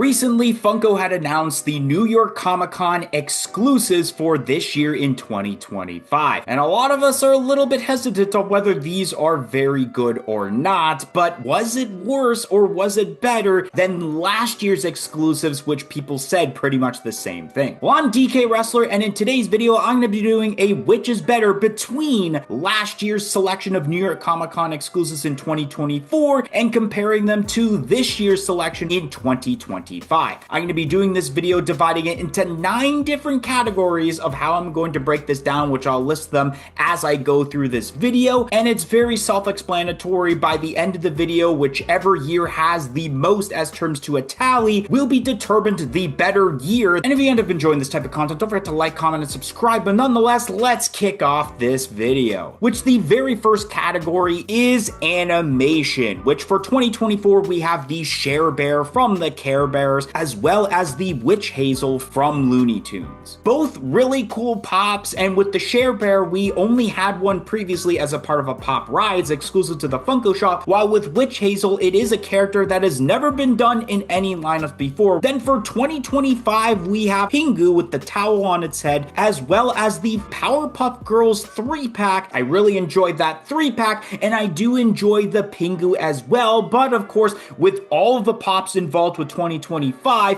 Recently, Funko had announced the New York Comic Con exclusives for this year in 2025, and a lot of us are a little bit hesitant on whether these are very good or not, but was it worse or was it better than last year's exclusives, which people said pretty much the same thing? Well, I'm DK Wrestler, and in today's video, I'm going to be doing a which is better between last year's selection of New York Comic Con exclusives in 2024 and comparing them to this year's selection in 2025. I'm going to be doing this video dividing it into 9 different categories of how I'm going to break this down, which I'll list them as I go through this video, and it's very self-explanatory. By the end of the video, whichever year has the most as terms to a tally will be determined the better year. And if you end up enjoying this type of content, don't forget to like, comment, and subscribe. But nonetheless, let's kick off this video, which the very first category is animation, which for 2024 we have the Share Bear from the Care Bears as well as the Witch Hazel from Looney Tunes. Both really cool pops, and with the Share Bear we only had one previously as a part of a Pop Rides exclusive to the Funko shop, while with Witch Hazel it is a character that has never been done in any lineup before. Then for 2025 we have Pingu with the towel on its head as well as the Powerpuff Girls 3-pack. I really enjoyed that 3-pack, and I do enjoy the Pingu as well, but of course with all of the pops involved with 2025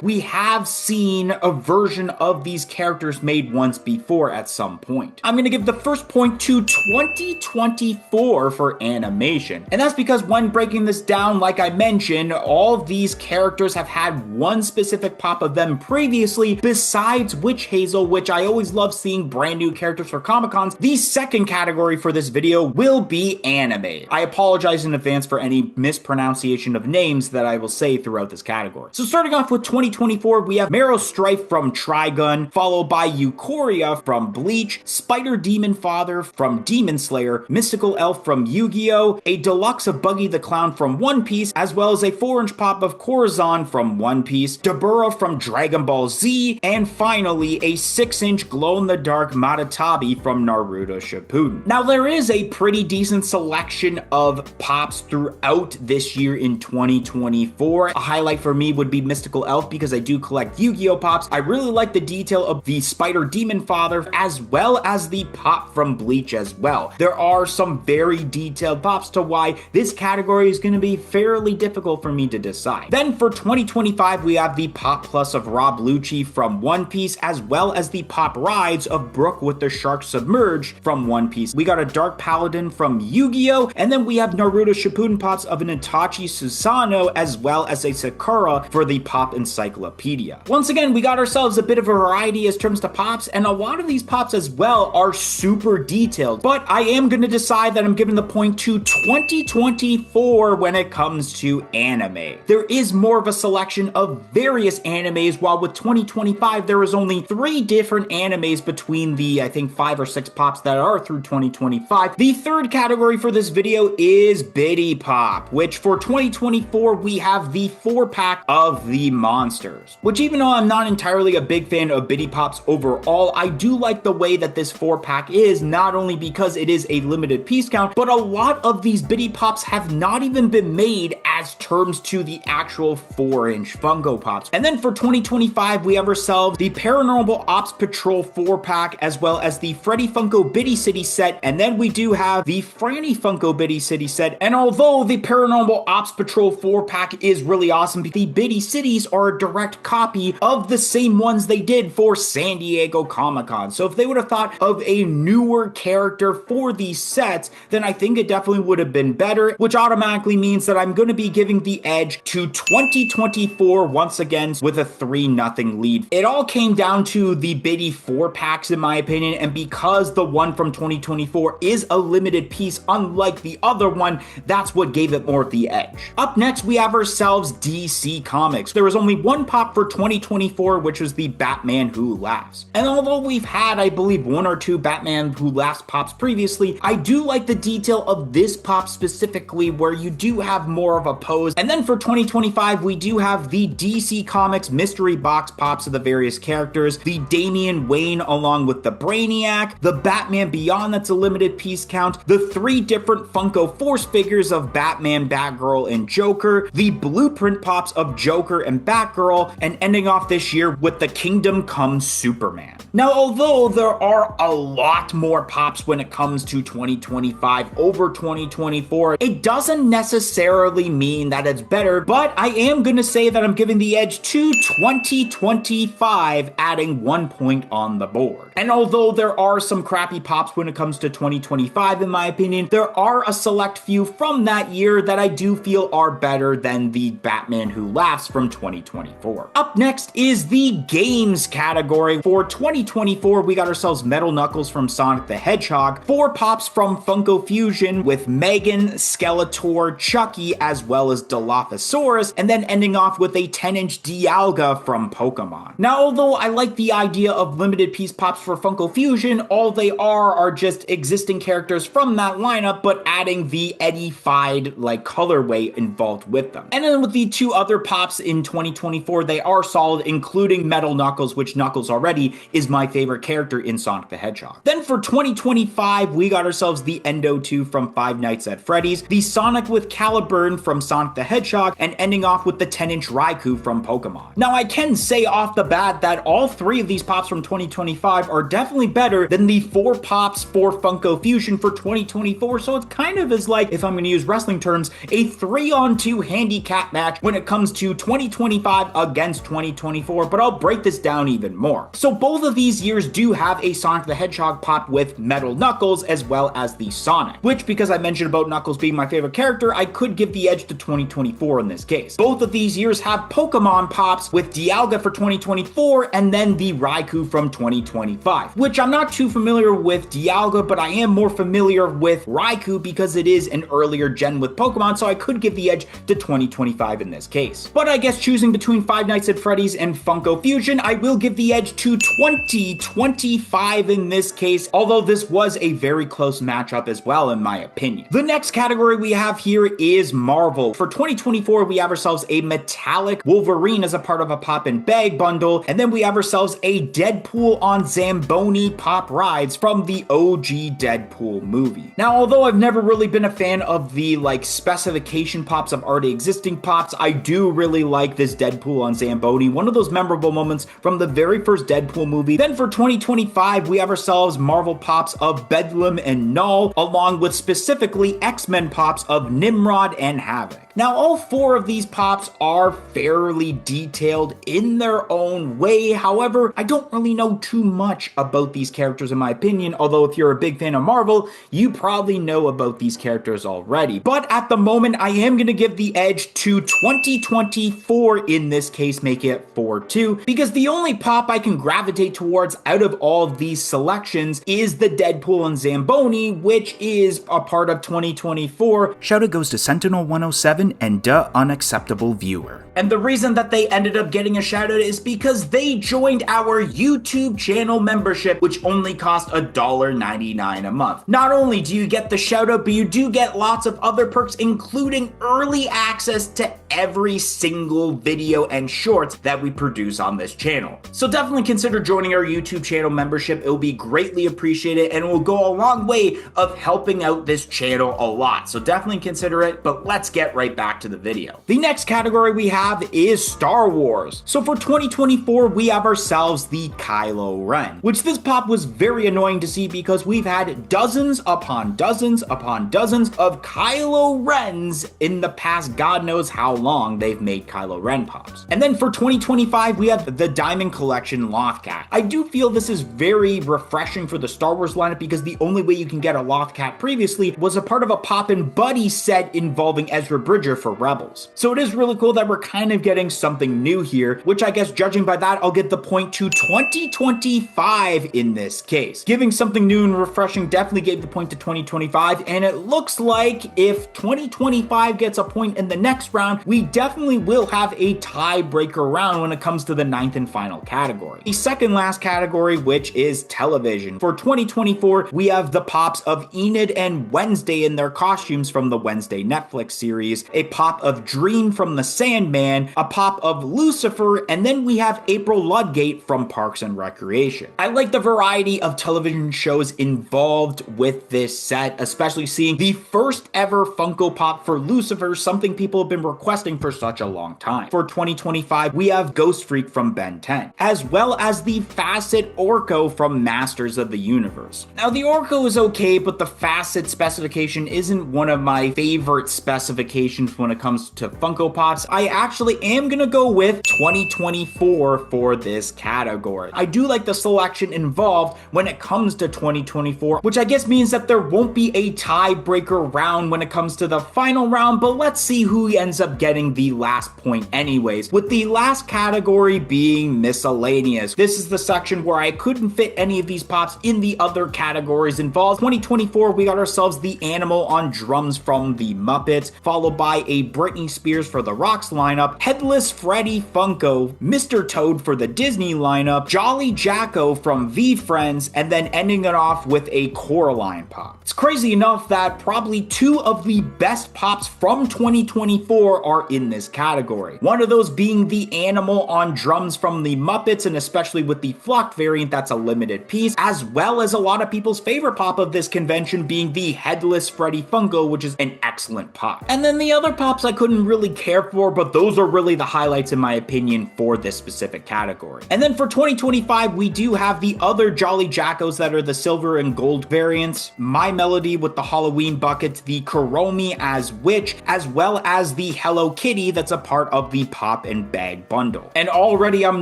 we have seen a version of these characters made once before at some point. I'm going to give the first point to 2024 for animation, and that's because when breaking this down, like I mentioned, all of these characters have had one specific pop of them previously besides Witch Hazel, which I always love seeing brand new characters for Comic-Cons. The second category for this video will be anime. I apologize in advance for any mispronunciation of names that I will say throughout this category. So starting off with 2024, we have Meryl Strife from Trigun, followed by Eucoria from Bleach, Spider Demon Father from Demon Slayer, Mystical Elf from Yu-Gi-Oh!, a deluxe of Buggy the Clown from One Piece, as well as a 4-inch pop of Corazon from One Piece, Dabura from Dragon Ball Z, and finally a 6-inch glow-in-the-dark Matatabi from Naruto Shippuden. Now there is a pretty decent selection of pops throughout this year in 2024. A highlight for me would be Mystical Elf because I do collect Yu-Gi-Oh! Pops. I really like the detail of the Spider Demon Father as well as the pop from Bleach as well. There are some very detailed pops to why this category is going to be fairly difficult for me to decide. Then for 2025 we have the Pop Plus of Rob Lucci from One Piece as well as the Pop Rides of Brooke with the Shark Submerged from One Piece. We got a Dark Paladin from Yu-Gi-Oh! And then we have Naruto Shippuden pops of an Itachi Susano as well as a Sakura for the Pop Encyclopedia. Once again, we got ourselves a bit of a variety as terms to pops, and a lot of these pops as well are super detailed, but I am going to decide that I'm giving the point to 2024 when it comes to anime. There is more of a selection of various animes, while with 2025 there is only 3 different animes between the, I think, 5 or 6 pops that are through 2025. The third category for this video is Biddy Pop, which for 2024 we have the 4-pack of the monsters, which even though I'm not entirely a big fan of Biddy Pops overall, I do like the way that this 4-pack is, not only because it is a limited piece count, but a lot of these Biddy Pops have not even been made as terms to the actual 4-inch Funko Pops. And then for 2025 we have ourselves the Paranormal Ops Patrol 4-pack as well as the Freddy Funko Biddy City set, and then we do have the Franny Funko Biddy City set. And although the Paranormal Ops Patrol 4-pack is really awesome, the Biddy Cities are a direct copy of the same ones they did for San Diego Comic-Con. So if they would have thought of a newer character for these sets, then I think it definitely would have been better, which automatically means that I'm going to be giving the edge to 2024 once again with a 3-0 lead. It all came down to the Biddy 4-packs in my opinion, and because the one from 2024 is a limited piece unlike the other one, that's what gave it more of the edge. Up next we have ourselves DC Comics. There was only one pop for 2024, which was the Batman Who Laughs. And although we've had, I believe, 1 or 2 Batman Who Laughs pops previously, I do like the detail of this pop specifically where you do have more of a pose. And then for 2025 we do have the DC Comics mystery box pops of the various characters, the Damian Wayne along with the Brainiac, the Batman Beyond that's a limited piece count, the 3 different Funko Force figures of Batman, Batgirl, and Joker, the blueprint pops of Joker Joker and Batgirl, and ending off this year with the Kingdom Come Superman. Now, although there are a lot more pops when it comes to 2025 over 2024, it doesn't necessarily mean that it's better, but I am going to say that I'm giving the edge to 2025, adding 1 point on the board. And although there are some crappy pops when it comes to 2025, in my opinion, there are a select few from that year that I do feel are better than the Batman Who Laughs from 2024. Up next is the games category. For 2024, we got ourselves Metal Knuckles from Sonic the Hedgehog, 4 pops from Funko Fusion with Megan, Skeletor, Chucky, as well as Dilophosaurus, and then ending off with a 10-inch Dialga from Pokemon. Now, although I like the idea of limited piece pops for Funko Fusion, all they are just existing characters from that lineup, but adding the edified colorway involved with them. And then with the 2 other pops in 2024, they are solid, including Metal Knuckles, which Knuckles already is my favorite character in Sonic the Hedgehog. Then for 2025, we got ourselves the Endo 2 from Five Nights at Freddy's, the Sonic with Caliburn from Sonic the Hedgehog, and ending off with the 10-inch Raikou from Pokemon. Now, I can say off the bat that all 3 of these pops from 2025 are definitely better than the 4 pops for Funko Fusion for 2024, so it's kind of as like, if I'm going to use wrestling terms, a 3-on-2 handicap match when it comes to 2025 against 2024, but I'll break this down even more. So both of these years do have a Sonic the Hedgehog pop with Metal Knuckles as well as the Sonic, which, because I mentioned about Knuckles being my favorite character, I could give the edge to 2024 in this case. Both of these years have Pokemon pops with Dialga for 2024 and then the Raikou from 2025, which I'm not too familiar with Dialga, but I am more familiar with Raikou because it is an earlier gen with Pokemon, so I could give the edge to 2025 in this case. But I guess choosing between Five Nights at Freddy's and Funko Fusion, I will give the edge to 2025 in this case, although this was a very close matchup as well, in my opinion. The next category we have here is Marvel. For 2024, we have ourselves a metallic Wolverine as a part of a pop and bag bundle, and then we have ourselves a Deadpool on Zamboni pop rides from the OG Deadpool movie. Now, although I've never really been a fan of the specification pops of already existing pops, I do really like this Deadpool on Zamboni, one of those memorable moments from the very first Deadpool movie. Then for 2025, we have ourselves Marvel pops of Bedlam and Null, along with specifically X-Men pops of Nimrod and Havoc. Now, all 4 of these pops are fairly detailed in their own way. However, I don't really know too much about these characters in my opinion, although if you're a big fan of Marvel, you probably know about these characters already. But at the moment, I am going to give the edge to 2024 in this case, make it 4-2, because the only pop I can gravitate towards out of all of these selections is the Deadpool and Zamboni, which is a part of 2024. Shout out goes to Sentinel107 and Duh Unacceptable Viewer. And the reason that they ended up getting a shout out is because they joined our YouTube channel membership, which only cost $1.99 a month. Not only do you get the shout out, but you do get lots of other perks, including early access to every single video and shorts that we produce on this channel. So definitely consider joining our YouTube channel membership. It will be greatly appreciated and it will go a long way of helping out this channel a lot. So definitely consider it, but let's get right back to the video. The next category we have is Star Wars. So for 2024, we have ourselves the Kylo Ren, which this pop was very annoying to see because we've had dozens upon dozens upon dozens of Kylo Rens in the past God knows how long they've made Kylo Ren pops. And then for 2025, we have the Diamond Collection Lothcat. I do feel this is very refreshing for the Star Wars lineup because the only way you can get a Lothcat previously was a part of a Pop and Buddy set involving Ezra Bridger for Rebels. So it is really cool that we're kind of getting something new here, which I guess judging by that, I'll give the point to 2025 in this case. Giving something new and refreshing definitely gave the point to 2025, and it looks like if 2025 gets a point in the next round, we definitely will have a tiebreaker round when it comes to the 9th and final category. The second last category, which is television. For 2024, we have the pops of Enid and Wednesday in their costumes from the Wednesday Netflix series, a pop of Dream from the Sandman, a pop of Lucifer, and then we have April Ludgate from Parks and Recreation. I like the variety of television shows involved with this set, especially seeing the first ever Funko Pop for Lucifer, something people have been requesting for such a long time. For 2025, we have Ghost Freak from Ben 10, as well as the Facet Orko from Masters of the Universe. Now, the Orko is okay, but the Facet specification isn't one of my favorite specifications when it comes to Funko Pops. I actually am gonna go with 2024 for this category. I do like the selection involved when it comes to 2024, which I guess means that there won't be a tiebreaker round when it comes to the final round, but let's see who ends up getting the last point anyways, with the last category being miscellaneous. This is the section where I couldn't fit any of these pops in the other categories involved. 2024, we got ourselves the Animal on Drums from the Muppets, followed by a Britney Spears for the Rocks lineup, Headless Freddy Funko, Mr. Toad for the Disney lineup, Jolly Jacko from V-Friends, and then ending it off with a Coraline pop. It's crazy enough that probably two of the best pops from 2024 are in this category. One of those being the Animal on Drums from the Muppets, and especially with the Flocked variant, that's a limited piece, as well as a lot of people's favorite pop of this convention being the Headless Freddy Funko, which is an excellent pop. And then the other pops I couldn't really care for, but those are really the highlights in my opinion for this specific category. And then for 2025, we do have the other Jolly Jackos that are the silver and gold variants, My Melody with the Halloween buckets, the Kuromi as Witch, as well as the Hello Kitty that's a part of the Pop and Bag bundle. And already I'm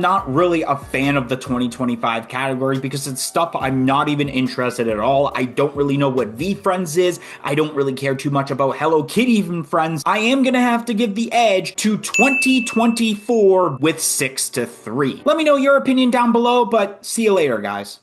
not really a fan of the 2025 category because it's stuff I'm not even interested at all. I don't really know what V-Friends is. I don't really care too much about Hello Kitty even friends. I am gonna have to give the edge to 2024 with 6-3. Let me know your opinion down below, but see you later, guys.